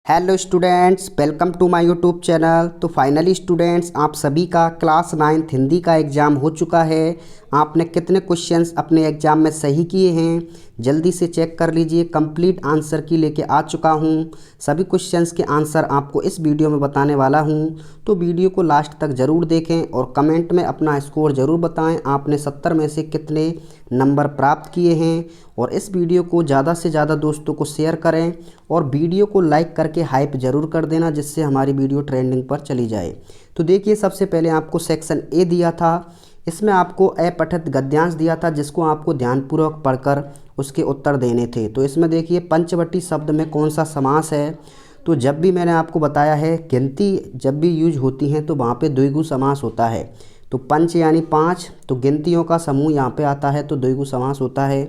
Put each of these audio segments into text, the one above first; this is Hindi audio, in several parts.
Hello students, welcome to my YouTube channel. तो फाइनली स्टूडेंट्स, आप सभी का क्लास 9 हिंदी का एग्ज़ाम हो चुका है। आपने कितने क्वेश्चंस अपने एग्ज़ाम में सही किए हैं जल्दी से चेक कर लीजिए। कंप्लीट आंसर की लेके आ चुका हूं। सभी क्वेश्चंस के आंसर आपको इस वीडियो में बताने वाला हूं। तो वीडियो को लास्ट तक ज़रूर देखें और कमेंट में अपना स्कोर ज़रूर बताएं। आपने 70 में से कितने नंबर प्राप्त किए हैं। और इस वीडियो को ज़्यादा से ज़्यादा दोस्तों को शेयर करें और वीडियो को लाइक करके हाइप ज़रूर कर देना, जिससे हमारी वीडियो ट्रेंडिंग पर चली जाए। तो देखिए, सबसे पहले आपको सेक्शन ए दिया था। इसमें आपको अपठित गद्यांश दिया था, जिसको आपको ध्यानपूर्वक पढ़कर उसके उत्तर देने थे। तो इसमें देखिए, पंचवटी शब्द में कौन सा समास है। तो जब भी मैंने आपको बताया है गिनती जब भी यूज होती हैं तो वहाँ पे द्विगु समास होता है। तो पंच यानी 5, तो गिनतियों का समूह यहाँ पे आता है तो द्विगु समास होता है।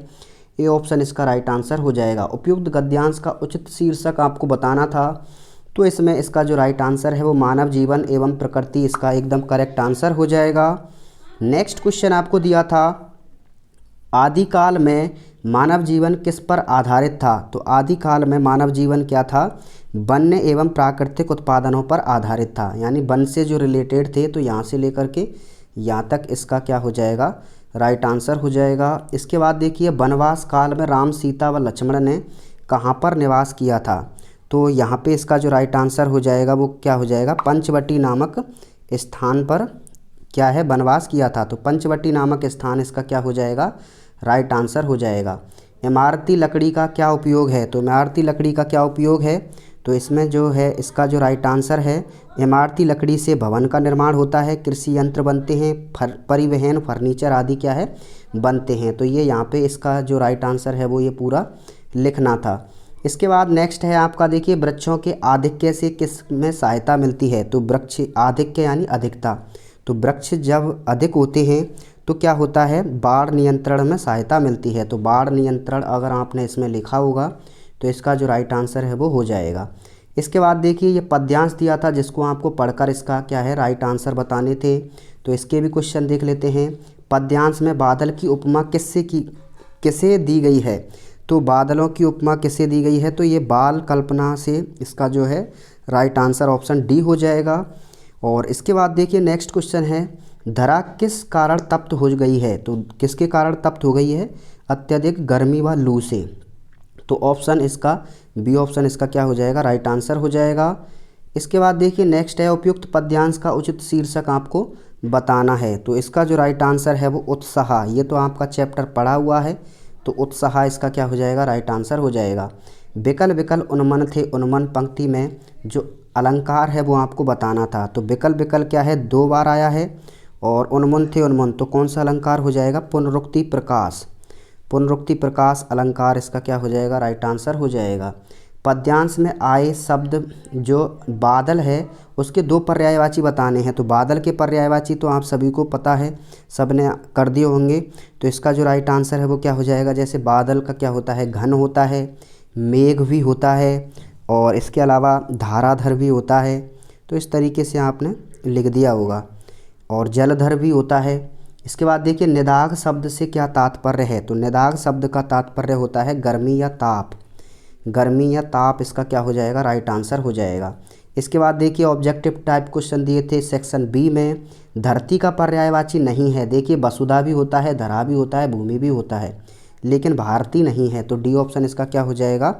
ए ऑप्शन इसका राइट आंसर हो जाएगा। उपयुक्त गद्यांश का उचित शीर्षक आपको बताना था। तो इसमें इसका जो राइट आंसर है वो मानव जीवन एवं प्रकृति, इसका एकदम करेक्ट आंसर हो जाएगा। नेक्स्ट क्वेश्चन आपको दिया था, आदिकाल में मानव जीवन किस पर आधारित था। तो आदिकाल में मानव जीवन क्या था, वन्य एवं प्राकृतिक उत्पादनों पर आधारित था। यानी वन से जो रिलेटेड थे, तो यहाँ से लेकर के यहाँ तक इसका क्या हो जाएगा, राइट आंसर हो जाएगा। इसके बाद देखिए, वनवास काल में राम, सीता व लक्ष्मण ने कहाँ पर निवास किया था। तो यहाँ पे इसका जो राइट आंसर हो जाएगा वो क्या हो जाएगा, पंचवटी नामक स्थान पर क्या है, वनवास किया था। तो पंचवटी नामक स्थान इसका क्या हो जाएगा, राइट आंसर हो जाएगा। इमारती लकड़ी का क्या उपयोग है। तो इमारती लकड़ी का क्या उपयोग है, तो इसमें जो है इसका जो राइट आंसर है, इमारती लकड़ी से भवन का निर्माण होता है, कृषि यंत्र बनते हैं, परिवहन, फर्नीचर आदि क्या है बनते हैं। तो ये यहाँ पे इसका जो राइट आंसर है वो ये पूरा लिखना था। इसके बाद नेक्स्ट है आपका, देखिए, वृक्षों के आधिक्य से किस में सहायता मिलती है। तो वृक्ष आधिक्य यानी अधिकता। तो वृक्ष जब अधिक होते हैं तो क्या होता है, बाढ़ नियंत्रण में सहायता मिलती है। तो बाढ़ नियंत्रण अगर आपने इसमें लिखा होगा तो इसका जो राइट आंसर है वो हो जाएगा। इसके बाद देखिए, ये पद्यांश दिया था जिसको आपको पढ़कर इसका क्या है राइट आंसर बताने थे। तो इसके भी क्वेश्चन देख लेते हैं। पद्यांश में बादल की उपमा किसे दी गई है। तो बादलों की उपमा किसे दी गई है, तो ये बाल कल्पना से इसका जो है राइट आंसर ऑप्शन डी हो जाएगा। और इसके बाद देखिए, नेक्स्ट क्वेश्चन है, धरा किस कारण तप्त हो गई है। तो किसके कारण तप्त हो गई है, अत्यधिक गर्मी व लू से। तो ऑप्शन इसका बी ऑप्शन इसका क्या हो जाएगा, राइट आंसर हो जाएगा। इसके बाद देखिए, नेक्स्ट है, उपयुक्त पद्यांश का उचित शीर्षक आपको बताना है। तो इसका जो राइट आंसर है वो उत्साह। ये तो आपका चैप्टर पढ़ा हुआ है, तो उत्साह इसका क्या हो जाएगा, राइट आंसर हो जाएगा। विकल विकल उन्मन थे, उन्मन पंक्ति में जो अलंकार है वो आपको बताना था। तो विकल विकल क्या है, 2 बार आया है। और उन्मन थे उन्मन, तो कौन सा अलंकार हो जाएगा, पुनरुक्ति प्रकाश। पुनरुक्ति प्रकाश अलंकार इसका क्या हो जाएगा, राइट आंसर हो जाएगा। पद्यांश में आए शब्द जो बादल है उसके 2 पर्यायवाची बताने हैं। तो बादल के पर्यायवाची तो आप सभी को पता है, सब ने कर दिए होंगे। तो इसका जो राइट आंसर है वो क्या हो जाएगा, जैसे बादल का क्या होता है, घन होता है, मेघ भी होता है, और इसके अलावा धाराधर भी होता है। तो इस तरीके से आपने लिख दिया होगा, और जलधर भी होता है। इसके बाद देखिए, निदाघ शब्द से क्या तात्पर्य है। तो निदाघ शब्द का तात्पर्य होता है गर्मी या ताप। गर्मी या ताप इसका क्या हो जाएगा, राइट आंसर हो जाएगा। इसके बाद देखिए, ऑब्जेक्टिव टाइप क्वेश्चन दिए थे सेक्शन बी में। धरती का पर्यायवाची नहीं है। देखिए, वसुधा भी होता है, धरा भी होता है, भूमि भी होता है, लेकिन भारती नहीं है। तो डी ऑप्शन इसका क्या हो जाएगा,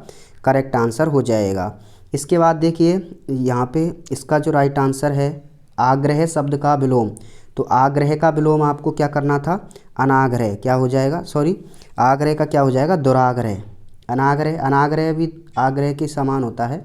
करेक्ट आंसर हो जाएगा। इसके बाद देखिए, यहाँ पे इसका जो राइट आंसर है, आग्रह शब्द का विलोम। तो आग्रह का विलोम आपको क्या करना था, अनाग्रह। क्या हो जाएगा, सॉरी, आग्रह का क्या हो जाएगा, दुराग्रह। अनाग्रह, अनाग्रह भी आग्रह के समान होता है,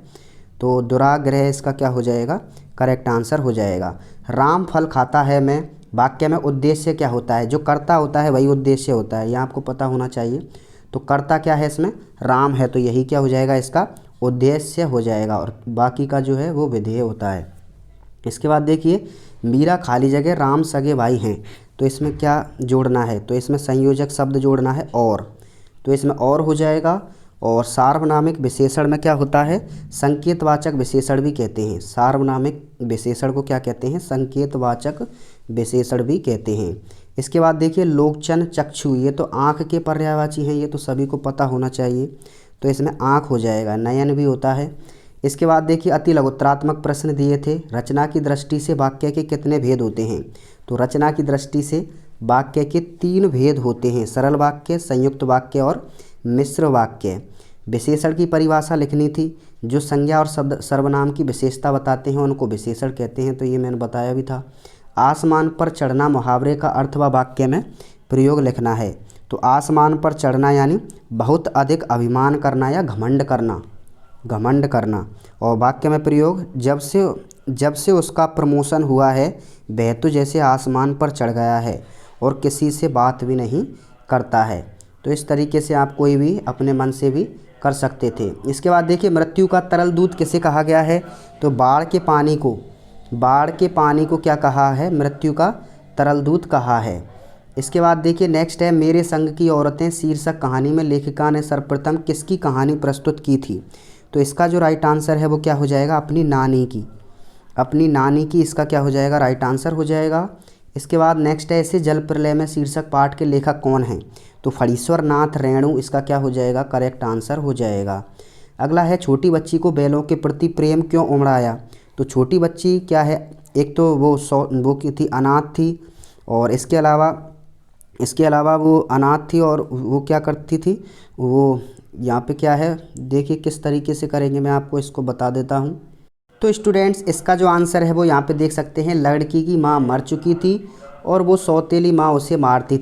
तो दुराग्रह इसका क्या हो जाएगा, करेक्ट आंसर हो जाएगा। राम फल खाता है में वाक्य में उद्देश्य क्या होता है। जो कर्ता होता है वही उद्देश्य होता है, यह आपको पता होना चाहिए। तो कर्ता क्या है इसमें, राम है, तो यही क्या हो जाएगा, इसका उद्देश्य हो जाएगा, और बाकी का जो है वो विधेय होता है। इसके बाद देखिए, मीरा खाली जगह राम सगे भाई हैं। तो इसमें क्या जोड़ना है, तो इसमें संयोजक शब्द जोड़ना है, और। तो इसमें और हो जाएगा। और सार्वनामिक विशेषण में क्या होता है, संकेतवाचक विशेषण भी कहते हैं। सार्वनामिक विशेषण को क्या कहते हैं, संकेतवाचक विशेषण भी कहते हैं। इसके बाद देखिए, लोकचन चक्षु, ये तो आँख के पर्यायवाची हैं, ये तो सभी को पता होना चाहिए। तो इसमें आँख हो जाएगा। नयन भी होता है। इसके बाद देखिए अति लघुत्तरात्मक प्रश्न दिए थे। रचना की दृष्टि से वाक्य के कितने भेद होते हैं? तो रचना की दृष्टि से वाक्य के 3 भेद होते हैं, सरल वाक्य, संयुक्त वाक्य और मिश्र वाक्य। विशेषण की परिभाषा लिखनी थी। जो संज्ञा और शब्द सर्वनाम की विशेषता बताते हैं उनको विशेषण कहते हैं, तो ये मैंने बताया भी था। आसमान पर चढ़ना मुहावरे का अर्थ व वाक्य में प्रयोग लिखना है। तो आसमान पर चढ़ना यानी बहुत अधिक अभिमान करना या घमंड करना। और वाक्य में प्रयोग जब से उसका प्रमोशन हुआ है वह तो जैसे आसमान पर चढ़ गया है और किसी से बात भी नहीं करता है। तो इस तरीके से आप कोई भी अपने मन से भी कर सकते थे। इसके बाद देखिए मृत्यु का तरल दूत किसे कहा गया है? तो बाढ़ के पानी को क्या कहा है? मृत्यु का तरल दूत कहा है। इसके बाद देखिए नेक्स्ट है मेरे संग की औरतें शीर्षक कहानी में लेखिका ने सर्वप्रथम किसकी कहानी प्रस्तुत की थी? तो इसका जो राइट आंसर है वो क्या हो जाएगा? अपनी नानी की इसका क्या हो जाएगा? राइट आंसर हो जाएगा। इसके बाद नेक्स्ट है इसे जल प्रलय में शीर्षक पाठ के लेखक कौन हैं? तो फणीश्वर नाथ रेणु इसका क्या हो जाएगा? करेक्ट आंसर हो जाएगा। अगला है छोटी बच्ची को बैलों के प्रति प्रेम क्यों उमड़ आया? तो छोटी बच्ची क्या है? एक तो वो की थी, अनाथ थी, और इसके अलावा वो अनाथ थी और वो क्या करती थी, वो यहाँ पे क्या है देखिए किस तरीके से करेंगे, मैं आपको इसको बता देता हूँ। तो स्टूडेंट्स इसका जो आंसर है वो यहाँ पे देख सकते हैं, लड़की की माँ मर चुकी थी और वो सौतेली माँ उसे मारती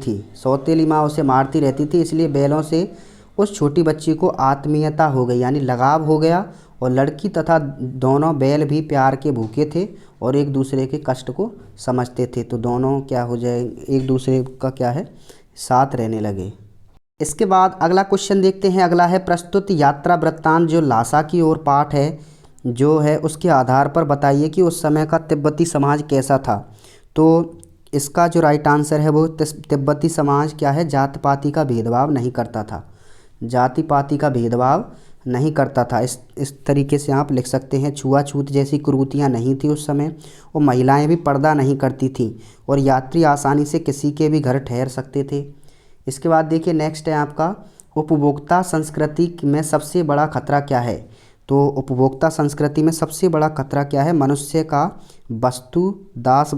रहती थी, इसलिए बैलों से उस छोटी बच्ची को आत्मीयता हो गई यानी लगाव हो गया। और लड़की तथा दोनों बैल भी प्यार के भूखे थे और एक दूसरे के कष्ट को समझते थे, तो दोनों क्या हो जाए, एक दूसरे का क्या है, साथ रहने लगे। इसके बाद अगला क्वेश्चन देखते हैं। अगला है प्रस्तुत यात्रा वृत्तांत जो लासा की ओर पाठ है जो है उसके आधार पर बताइए कि उस समय का तिब्बती समाज कैसा था। तो इसका जो राइट आंसर है वो तिब्बती समाज क्या है, जाति पाति का भेदभाव नहीं करता था। इस तरीके से आप लिख सकते हैं। छुआछूत जैसी कुरीतियाँ नहीं थी उस समय, और महिलाएं भी पर्दा नहीं करती थीं, और यात्री आसानी से किसी के भी घर ठहर सकते थे। इसके बाद देखिए नेक्स्ट है आपका उपभोक्ता संस्कृति में सबसे बड़ा खतरा क्या है? तो उपभोक्ता संस्कृति में सबसे बड़ा खतरा क्या है? मनुष्य का वस्तु दास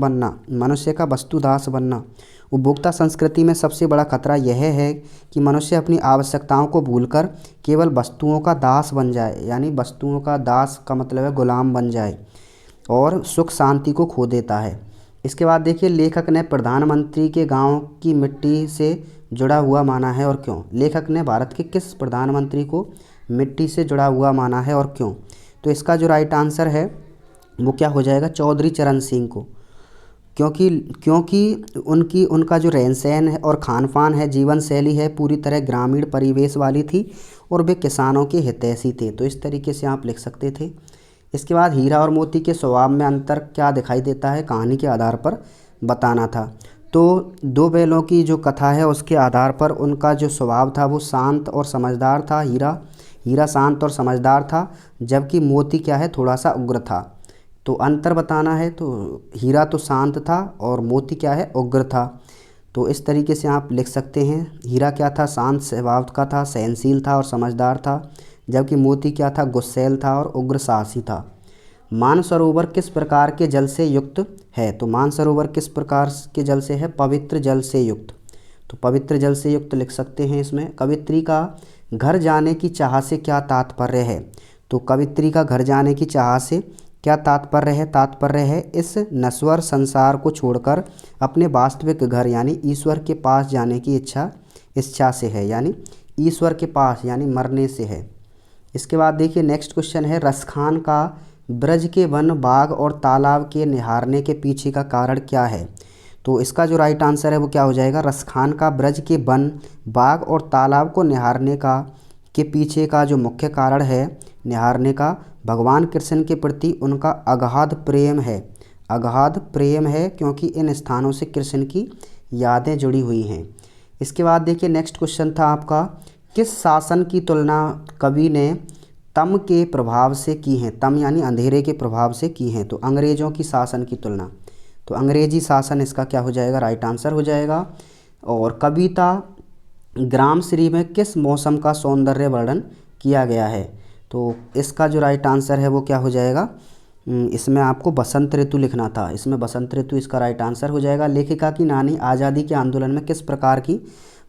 बनना। उपभोक्ता संस्कृति में सबसे बड़ा खतरा यह है कि मनुष्य अपनी आवश्यकताओं को भूलकर केवल वस्तुओं का दास बन जाए, यानी वस्तुओं का दास का मतलब है गुलाम बन जाए, और सुख शांति को खो देता है। इसके बाद देखिए लेखक ने प्रधानमंत्री के गांव की मिट्टी से जुड़ा हुआ माना है और क्यों? लेखक ने भारत के किस प्रधानमंत्री को मिट्टी से जुड़ा हुआ माना है और क्यों? तो इसका जो राइट आंसर है वो क्या हो जाएगा? चौधरी चरण सिंह को, क्योंकि उनका जो रहन सहन है और खान पान है, जीवन शैली है, पूरी तरह ग्रामीण परिवेश वाली थी और वे किसानों के हितैषी थे। तो इस तरीके से आप लिख सकते थे। इसके बाद हीरा और मोती के स्वभाव में अंतर क्या दिखाई देता है? कहानी के आधार पर बताना था। तो दो बैलों की जो कथा है उसके आधार पर उनका जो स्वभाव था वो शांत और समझदार था। हीरा शांत और समझदार था, जबकि मोती क्या है, थोड़ा सा उग्र था। तो अंतर बताना है, तो हीरा तो शांत था और मोती क्या है, उग्र था। तो इस तरीके से आप लिख सकते हैं। हीरा क्या था, शांत स्वभाव का था, सहनशील था और समझदार था, जबकि मोती क्या था, गुस्सैल था और उग्र साहसी था। मानसरोवर किस प्रकार के जल से युक्त है? तो मानसरोवर किस प्रकार के जल से है? पवित्र जल से युक्त। तो पवित्र जल से युक्त लिख सकते हैं इसमें। कवित्री का घर जाने की चाह से क्या तात्पर्य है? तो कवित्री का घर जाने की चाह से क्या तात्पर्य है? तात्पर्य है इस नश्वर संसार को छोड़कर अपने वास्तविक घर यानी ईश्वर के पास जाने की इच्छा से है, यानी ईश्वर के पास यानी मरने से है। इसके बाद देखिए नेक्स्ट क्वेश्चन है, रसखान का ब्रज के वन, बाग और तालाब के निहारने के पीछे का कारण क्या है? तो इसका जो राइट आंसर है वो क्या हो जाएगा? रसखान का ब्रज के वन, बाग और तालाब को निहारने के पीछे का जो मुख्य कारण है निहारने का, भगवान कृष्ण के प्रति उनका अगाध प्रेम है, क्योंकि इन स्थानों से कृष्ण की यादें जुड़ी हुई हैं। इसके बाद देखिए नेक्स्ट क्वेश्चन था आपका, किस शासन की तुलना कवि ने तम के प्रभाव से की है? तम यानी अंधेरे के प्रभाव से की है। तो अंग्रेजों की शासन की तुलना, तो अंग्रेजी शासन इसका क्या हो जाएगा? राइट आंसर हो जाएगा। और कविता ग्रामश्री में किस मौसम का सौंदर्य वर्णन किया गया है? तो इसका जो राइट आंसर है वो क्या हो जाएगा, इसमें आपको बसंत ऋतु लिखना था। इसमें बसंत ऋतु इसका राइट आंसर हो जाएगा। लेखिका की नानी आज़ादी के आंदोलन में किस प्रकार की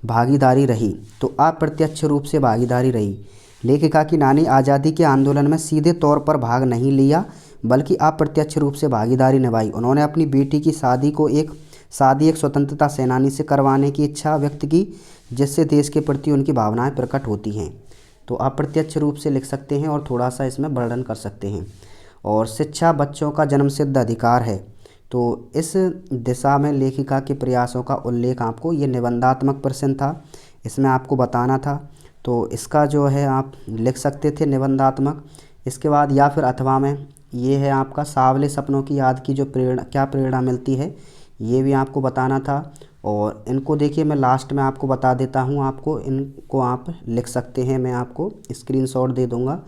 भागीदारी रही, तो अप्रत्यक्ष रूप से भागीदारी रही। लेखिका की नानी आज़ादी के आंदोलन में सीधे तौर पर भाग नहीं लिया बल्कि अप्रत्यक्ष रूप से भागीदारी निभाई। उन्होंने अपनी बेटी की शादी एक स्वतंत्रता सेनानी से करवाने की इच्छा व्यक्त की, जिससे देश के प्रति उनकी भावनाएं प्रकट होती हैं। तो अप्रत्यक्ष रूप से लिख सकते हैं और थोड़ा सा इसमें वर्णन कर सकते हैं। और शिक्षा बच्चों का जन्मसिद्ध अधिकार है, तो इस दिशा में लेखिका के प्रयासों का उल्लेख आपको, ये निबंधात्मक प्रश्न था, इसमें आपको बताना था। तो इसका जो है आप लिख सकते थे निबंधात्मक। इसके बाद या फिर अथवा में ये है आपका सांवले सपनों की याद की जो प्रेरणा मिलती है, ये भी आपको बताना था। और इनको देखिए मैं लास्ट में आपको बता देता हूँ, आपको इनको आप लिख सकते हैं, मैं आपको स्क्रीनशॉट दे दूँगा।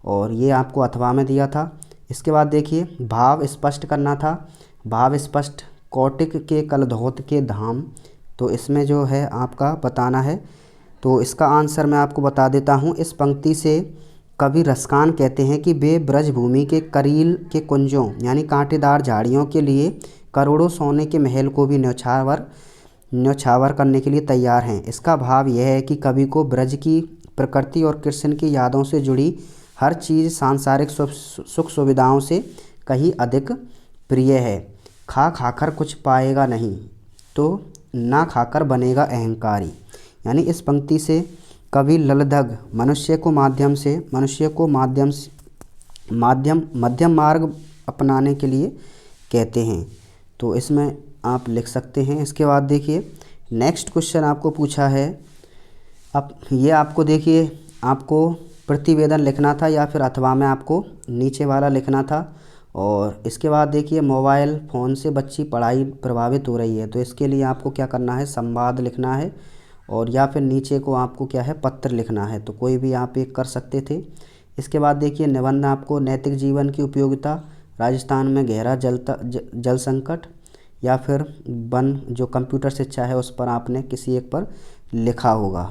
और ये आपको अथवा में दिया था। इसके बाद देखिए भाव स्पष्ट करना था, भाव स्पष्ट कौटिक के कलधौत के धाम, तो इसमें जो है आपका बताना है। तो इसका आंसर मैं आपको बता देता हूँ। इस पंक्ति से कवि रसकान कहते हैं कि वे ब्रजभूमि के करील के कुंजों यानी कांटेदार झाड़ियों के लिए करोड़ों सोने के महल को भी न्यौछावर करने के लिए तैयार हैं। इसका भाव यह है कि कवि को ब्रज की प्रकृति और कृष्ण की यादों से जुड़ी हर चीज़ सांसारिक सुख सुविधाओं से कहीं अधिक प्रिय है। खा खाकर कुछ पाएगा नहीं तो ना खाकर बनेगा अहंकारी। यानी इस पंक्ति से कवि ललधग मनुष्य को मध्यम मार्ग अपनाने के लिए कहते हैं। तो इसमें आप लिख सकते हैं। इसके बाद देखिए नेक्स्ट क्वेश्चन आपको पूछा है। अब ये आपको देखिए आपको प्रतिवेदन लिखना था या फिर अथवा में आपको नीचे वाला लिखना था। और इसके बाद देखिए मोबाइल फ़ोन से बच्ची पढ़ाई प्रभावित हो रही है, तो इसके लिए आपको क्या करना है, संवाद लिखना है। और या फिर नीचे को आपको क्या है, पत्र लिखना है। तो कोई भी आप एक कर सकते थे। इसके बाद देखिए निबंध आपको नैतिक जीवन की उपयोगिता, राजस्थान में गहरा जल संकट, या फिर वन जो कंप्यूटर शिक्षा है उस पर आपने किसी एक पर लिखा होगा।